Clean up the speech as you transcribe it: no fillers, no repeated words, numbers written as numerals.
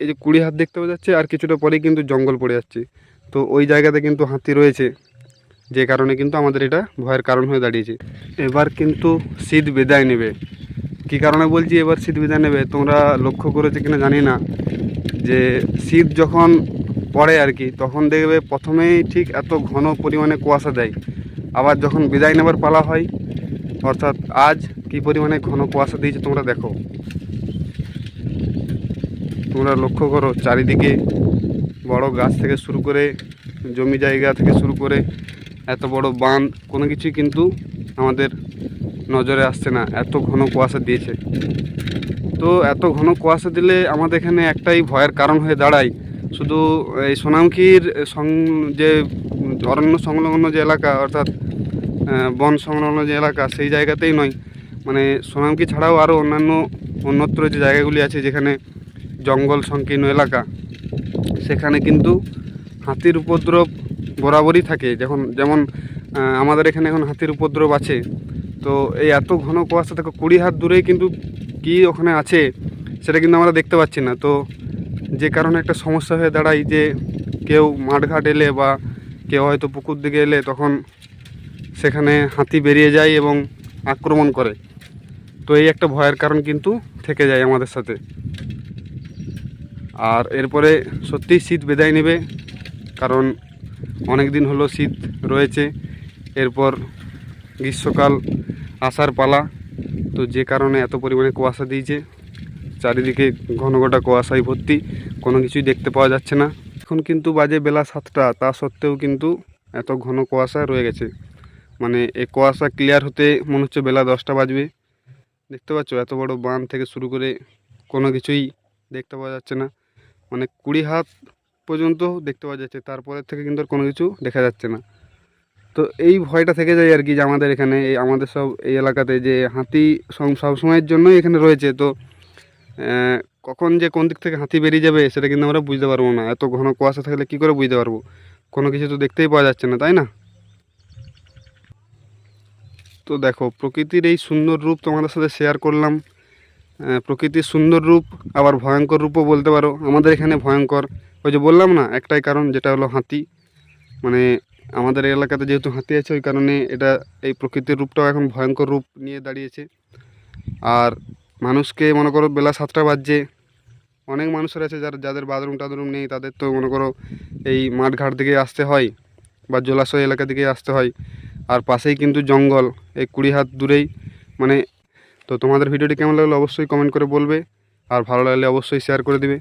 এই যে 20 হাত দেখতে পাওয়া যাচ্ছে, আর কিছুটা পরেই কিন্তু জঙ্গল পড়ে যাচ্ছে। তো ওই জায়গাতে কিন্তু হাতি রয়েছে, যে কারণে কিন্তু আমাদের এটা ভয়ের কারণ হয়ে দাঁড়িয়েছে। এবার কিন্তু শীত বিদায় নেবে। কী কারণে বলছি এবার শীত বিদায় নেবে, তোমরা লক্ষ্য করেছো কিনা জানি না, যে শীত যখন পড়ে আর কি, তখন দেখবে প্রথমেই ঠিক এত ঘন পরিমাণে কুয়াশা দেয়। আবার যখন বিদায় নেবার পালা হয়, অর্থাৎ আজ কী পরিমাণে ঘন কুয়াশা দিয়েছে তোমরা দেখো। তোমরা লক্ষ্য করো চারিদিকে বড় গাছ থেকে শুরু করে, জমি জায়গা থেকে শুরু করে, এত বড় বাঁধ, কোনো কিছুই কিন্তু আমাদের নজরে আসছে না, এত ঘন কুয়াশা দিয়েছে। তো এত ঘন কুয়াশা দিলে আমাদের এখানে একটাই ভয়ের কারণ হয়ে দাঁড়ায়, শুধু এই সোনামুখীর যে অরণ্য সংলগ্ন যে এলাকা, অর্থাৎ বন সংলগ্ন যে এলাকা, সেই জায়গাতেই নয়, মানে সোনামুখী ছাড়াও আরও অন্যত্র যে জায়গাগুলি আছে যেখানে জঙ্গল সংকীর্ণ এলাকা, সেখানে কিন্তু হাতির উপদ্রব বরাবরই থাকে। যেমন আমাদের এখানে এখন হাতির উপদ্রব আছে। তো এই এত ঘন কুয়াশা থেকে 20 হাত দূরেই কিন্তু কী ওখানে আছে সেটা কিন্তু আমরা দেখতে পাচ্ছি না। তো যে কারণে একটা সমস্যা হয়ে দাঁড়ায়, যে কেউ মাঠঘাট এলে বা কেউ হয়তো পুকুর দিকে এলে, তখন সেখানে হাতি বেরিয়ে যায় এবং আক্রমণ করে। তো এই একটা ভয়ের কারণ কিন্তু থেকে যায় আমাদের সাথে। আর এরপরে সত্যিই শীত বিদায় নেবে, কারণ অনেক দিন হলো শীত রয়েছে, এরপর গ্রীষ্মকাল আসার পালা। তো যে কারণে এত পরিমাণে কুয়াশা দিয়েছে, চারিদিকে ঘন ঘটা কুয়াশায় ভর্তি, কোনো কিছুই দেখতে পাওয়া যাচ্ছে না। এখন কিন্তু বাজে বেলা 7টা, তা সত্ত্বেও কিন্তু এত ঘন কুয়াশা রয়ে গেছে। মানে এই কুয়াশা ক্লিয়ার হতে মনে হচ্ছে বেলা 10টা বাজবে। দেখতে পাচ্ছ এত বড় বাঁধ থেকে শুরু করে কোনো কিছুই দেখতে পাওয়া যাচ্ছে না। মানে 20 হাত পর্যন্ত দেখতে পাওয়া যাচ্ছে, তারপরের থেকে কিন্তু আর কোনো কিছু দেখা যাচ্ছে না। তো এই ভয়টা থেকে যায় আর কি, যে আমাদের এখানে আমাদের এই এলাকাতে যে হাতি সবসময়ের জন্যই এখানে রয়েছে। তো কখন যে কোন দিক থেকে হাতি বেরিয়ে যাবে সেটা কিন্তু আমরা বুঝতে পারবো না। এত ঘন কুয়াশা থাকলে কী করে বুঝতে পারবো? কোনো কিছু তো দেখতেই পাওয়া যাচ্ছে না, তাই না? তো দেখো প্রকৃতির এই সুন্দর রূপ তোমাদের সাথে শেয়ার করলাম। প্রকৃতির সুন্দর রূপ আবার ভয়ঙ্কর রূপও বলতে পারো। আমাদের এখানে ভয়ঙ্কর, ওই যে বললাম না, একটাই কারণ, যেটা হলো হাতি। মানে আমাদের এলাকাতে যেহেতু হাতি আছে, ওই কারণে এই প্রকৃতির রূপটাও এখন ভয়ঙ্কর রূপ নিয়ে দাঁড়িয়েছে। আর মানুষকে মনে করো বেলা 7টা বাজছে, অনেক মানুষের আছে যাদের বাথরুম টাথরুম নেই, তাদের তো মনে করো এই মাঠঘাট দিকে আসতে হয় বা জলাশয় এলাকা দিকে আসতে হয়। আর পাশেই কিন্তু জঙ্গল, এই 20 হাত দূরেই। মানে তো তোমাদের ভিডিওটি কেমন লাগলো অবশ্যই কমেন্ট করে বলবে, আর ভালো লাগলে অবশ্যই শেয়ার করে দিবে।